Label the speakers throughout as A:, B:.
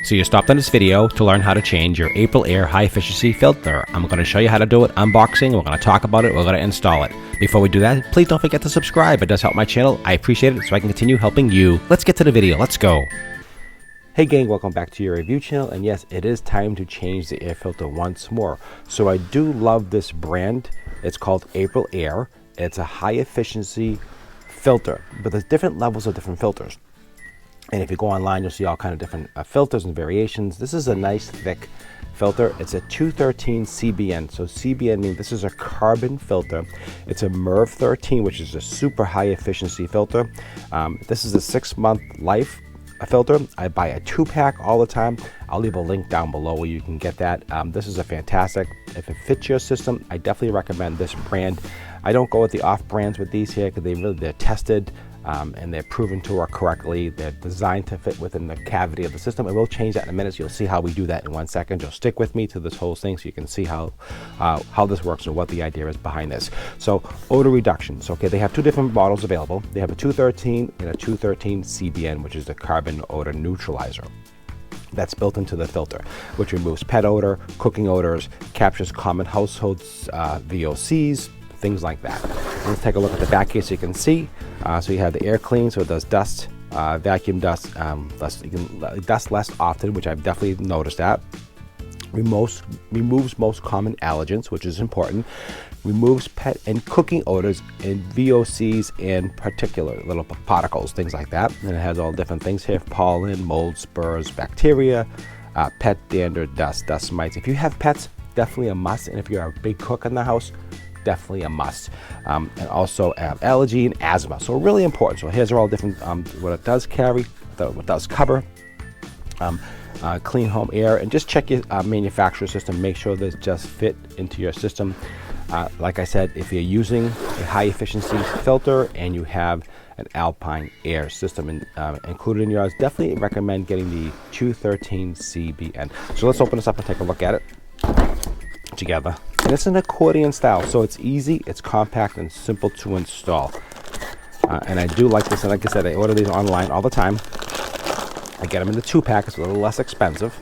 A: So you stopped on this video to learn how to change your Aprilaire high efficiency filter. I'm going to show you how to do it, unboxing, we're going to talk about it, we're going to install it. Before we do that, please don't forget to subscribe. It does help my channel. I appreciate it so I can continue helping you. Let's get to the video. Let's go. Hey gang, welcome back to your review channel, and yes, it is time to change the air filter once more. So I do love this brand. It's called Aprilaire. It's a high efficiency filter, but there's different levels of different filters. And if you go online, you'll see all kind of different filters and variations. This is a nice thick filter. It's a 213CBN. So CBN means this is a carbon filter. It's a MERV 13, which is a super high efficiency filter. This is a 6-month life filter. I buy a 2-pack all the time. I'll leave a link down below where you can get that. This is a fantastic, if it fits your system, I definitely recommend this brand. I don't go with the off brands with these here because they're tested and they're proven to work correctly. They're designed to fit within the cavity of the system, and we'll change that in a minute, so you'll see how we do that in 1 second. Just stick with me to this whole thing so you can see how this works and what the idea is behind this. So odor reduction. So, okay, they have 2 different models available. They have a 213 and a 213CBN, which is the carbon odor neutralizer. That's built into the filter, which removes pet odor, cooking odors, captures common household VOCs, things like that. Let's take a look at the back here so you can see. So you have the air clean, so it does dust, vacuum dust, dust less often, which I've definitely noticed that. Removes most common allergens, which is important. Removes pet and cooking odors and VOCs and particular little particles, things like that. And it has all different things here: pollen, mold, spurs, bacteria, pet dander, dust mites. If you have pets, definitely a must. And if you're a big cook in the house, definitely a must. And also allergy and asthma, so really important. So here's all different what it does carry, what it does cover. Clean home air, and just check your manufacturer system, make sure this just fit into your system. Like I said, if you're using a high efficiency filter and you have an Alpine Air system included in yours, definitely recommend getting the 213CBN. So let's open this up and take a look at it together. And it's an accordion style, so it's easy, it's compact, and simple to install. And I do like this, and like I said, I order these online all the time. I get them in the 2-pack, it's a little less expensive.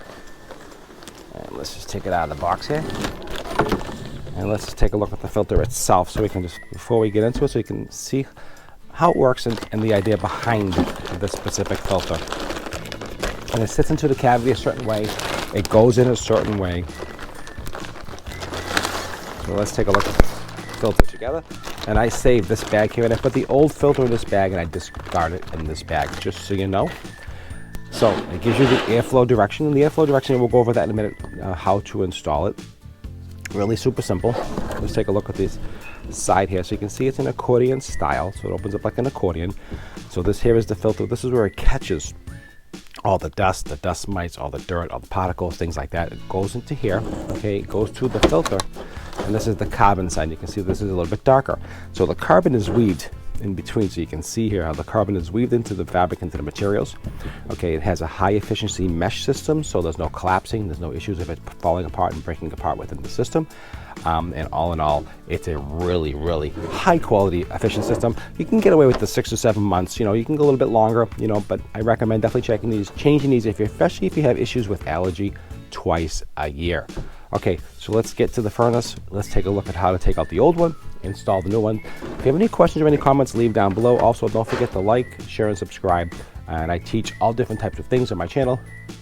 A: And let's just take it out of the box here. And let's just take a look at the filter itself, so we can just, before we get into it, so you can see how it works and the idea behind this specific filter. And it sits into the cavity a certain way, it goes in a certain way. So let's take a look at the filter together. And I saved this bag here, and I put the old filter in this bag and I discard it in this bag, just so you know. So it gives you the airflow direction, and the airflow direction, we'll go over that in a minute, how to install it. Really super simple. Let's take a look at this side here. So you can see it's an accordion style, so it opens up like an accordion. So this here is the filter. This is where it catches all the dust mites, all the dirt, all the particles, things like that. It goes into here, okay, it goes to the filter, and this is the carbon side. You can see this is a little bit darker. So the carbon is weaved in between, so you can see here how the carbon is weaved into the fabric, into the materials. Okay, it has a high efficiency mesh system, so there's no collapsing, there's no issues of it falling apart and breaking apart within the system. And all in all, it's a really, really high quality, efficient system. You can get away with the 6 or 7 months, you know, you can go a little bit longer, you know, but I recommend definitely changing these, especially if you have issues with allergy, twice a year. Okay, so let's get to the furnace. Let's take a look at how to take out the old one, install the new one. If you have any questions or any comments, leave down below. Also, don't forget to like, share, and subscribe. And I teach all different types of things on my channel,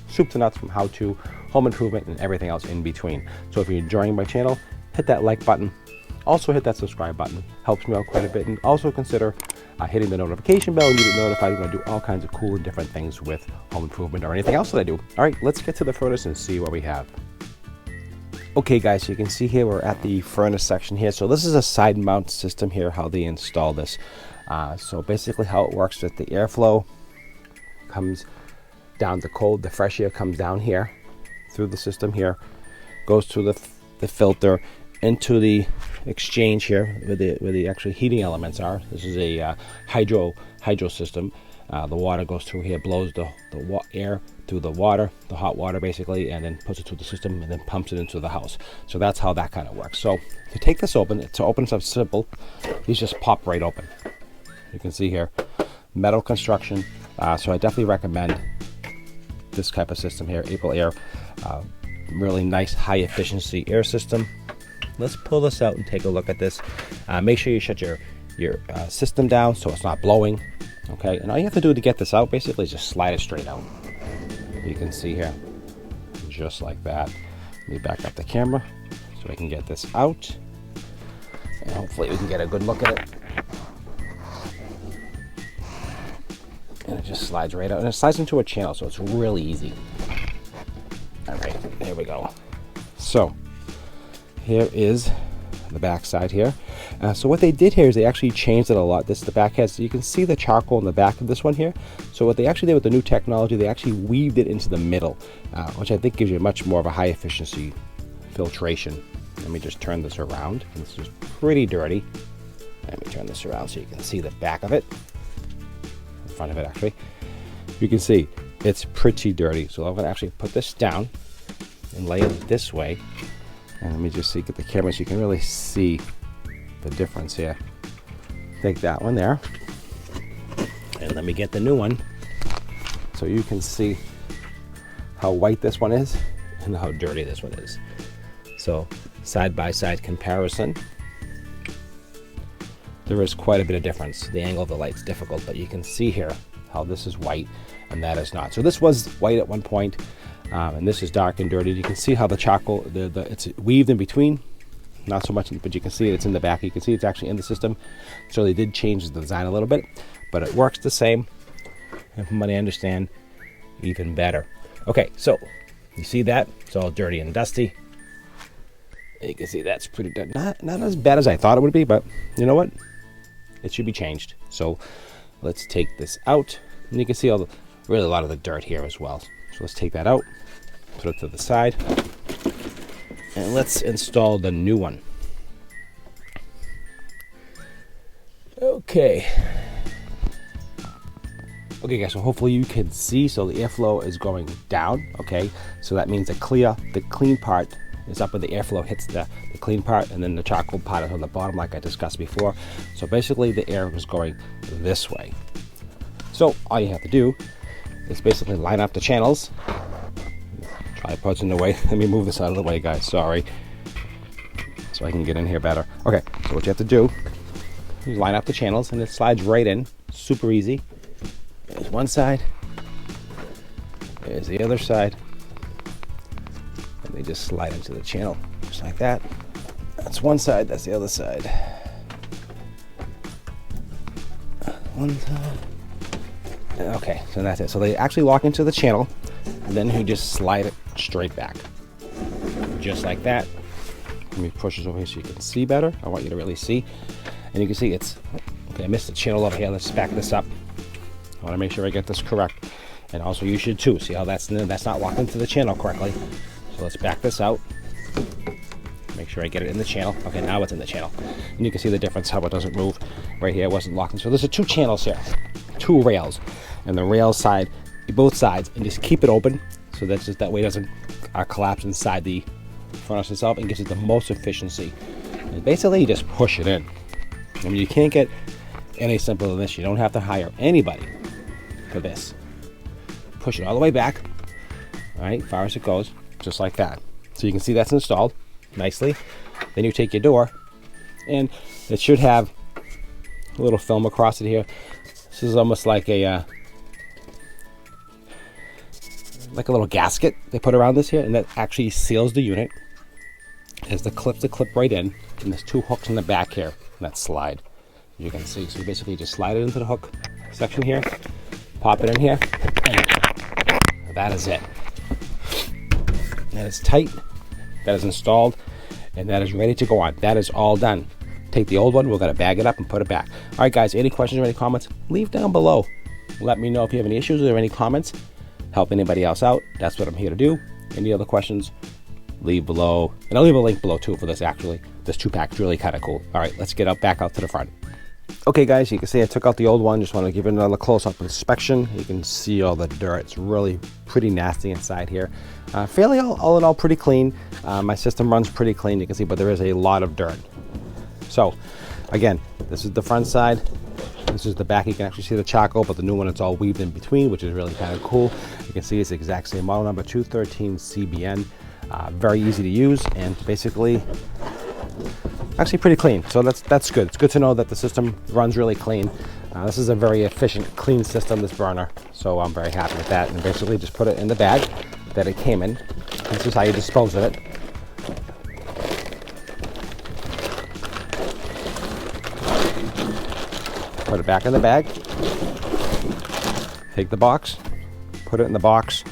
A: soup to nuts, from how to, home improvement, and everything else in between. So if you're enjoying my channel, hit that like button. Also hit that subscribe button. Helps me out quite a bit. And also consider hitting the notification bell, and you get notified when I do all kinds of cool and different things with home improvement or anything else that I do. All right, let's get to the furnace and see what we have. Okay guys, so you can see here we're at the furnace section here. So this is a side mount system here, how they install this. So basically how it works is that the airflow comes down, the fresh air comes down here through the system here, goes through the filter into the exchange here where the actual heating elements are. This is a hydro system. The water goes through here, blows the air through the water, the hot water basically, and then puts it through the system and then pumps it into the house. So that's how that kind of works. So to take this open, to open stuff simple, these just pop right open. You can see here, metal construction. So I definitely recommend this type of system here, Aprilaire, really nice high efficiency air system. Let's pull this out and take a look at this. Make sure you shut your system down so it's not blowing. Okay, and all you have to do to get this out basically is just slide it straight out. You can see here, just like that. Let me back up the camera so I can get this out, and hopefully we can get a good look at it. And it just slides right out, and it slides into a channel, so it's really easy. All right, there we go. So here is the back side here. So what they did here is they actually changed it a lot. The back has, you can see the charcoal in the back of this one here. So what they actually did with the new technology, they actually weaved it into the middle, which I think gives you much more of a high efficiency filtration. Let me just turn this around. This is pretty dirty. Let me turn this around so you can see the back of it. In front of it, actually. You can see it's pretty dirty. So I'm going to actually put this down and lay it this way. And let me just see, get the camera so you can really see the difference here. Take that one there. And let me get the new one so you can see how white this one is and how dirty this one is. So side-by-side comparison. There is quite a bit of difference. The angle of the light's difficult, but you can see here how this is white and that is not. So this was white at one point, and this is dark and dirty. You can see how the charcoal, it's weaved in between. Not so much, but you can see it's in the back. You can see it's actually in the system. So they did change the design a little bit, but it works the same. And from what I understand, even better. Okay, so you see that? It's all dirty and dusty. You can see that's pretty dirty. Not as bad as I thought it would be, but you know what? It should be changed. So let's take this out. And you can see really a lot of the dirt here as well. So let's take that out, put it to the side, and let's install the new one. Okay. Okay guys, so hopefully you can see, so the airflow is going down, okay? So that means the clean part is up where the airflow hits the clean part, and then the charcoal part is on the bottom like I discussed before. So basically the air is going this way. So all you have to do is basically line up the channels. Tripod's in the way. Let me move this out of the way, guys, sorry. So I can get in here better. Okay, so what you have to do is line up the channels and it slides right in, super easy. There's one side, there's the other side, and they just slide into the channel, just like that. That's one side, that's the other side. One side. Okay, so that's it. So they actually lock into the channel, and then you just slide it straight back. Just like that. Let me push this over here so you can see better. I want you to really see. And you can see it's, okay, I missed the channel over here. Let's back this up. I want to make sure I get this correct. And also you should too. See how that's not locked into the channel correctly. So let's back this out. Make sure I get it in the channel. Okay, now it's in the channel. And you can see the difference, how it doesn't move. Right here, it wasn't locked in. So there's two channels here, two rails. And the rail side, both sides, and just keep it open. So that's just that way it doesn't collapse inside the furnace itself, and gives it the most efficiency. And basically you just push it in. I mean, you can't get any simpler than this. You don't have to hire anybody for this. Push it all the way back, all right, far as it goes, just like that. So you can see that's installed nicely. Then you take your door, and it should have a little film across it here. This is almost like a little gasket they put around this here, and that actually seals the unit. There's the clips that clip right in, and there's two hooks in the back here that slide. You can see, so you basically just slide it into the hook section here, pop it in here, and that is it. That is tight, that is installed, and that is ready to go on. That is all done. Take the old one, we're gonna bag it up and put it back. All right guys, any questions or any comments, leave down below. Let me know if you have any issues or any comments. Help anybody else out, that's what I'm here to do. Any other questions, leave below, and I'll leave a link below too for this. Actually, this 2-pack is really kind of cool. All right, let's get back out to the front. Okay guys, you can see I took out the old one. Just want to give it another close-up inspection. You can see all the dirt. It's really pretty nasty inside here. Fairly all in all pretty clean. My system runs pretty clean, you can see, but there is a lot of dirt. So again, this is the front side, This is the back. You can actually see the charcoal, but the new one, it's all weaved in between, which is really kind of cool. You can see it's the exact same model number, 213CBN. Very easy to use, and basically actually pretty clean. So that's good. It's good to know that the system runs really clean. This is a very efficient, clean system, this burner. So I'm very happy with that. And basically just put it in the bag that it came in. This is how you dispose of it. Put it back in the bag. Take the box, put it in the box,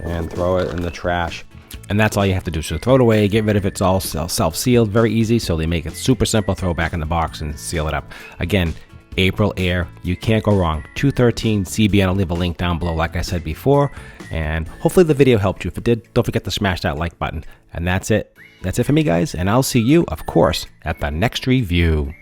A: and throw it in the trash. And that's all you have to do. So throw it away, get rid of it. It's all self-sealed, very easy. So they make it super simple. Throw it back in the box and seal it up. Again, Aprilaire, you can't go wrong. 213CBN. I'll leave a link down below, like I said before. And hopefully the video helped you. If it did, don't forget to smash that like button. And that's it. That's it for me, guys. And I'll see you, of course, at the next review.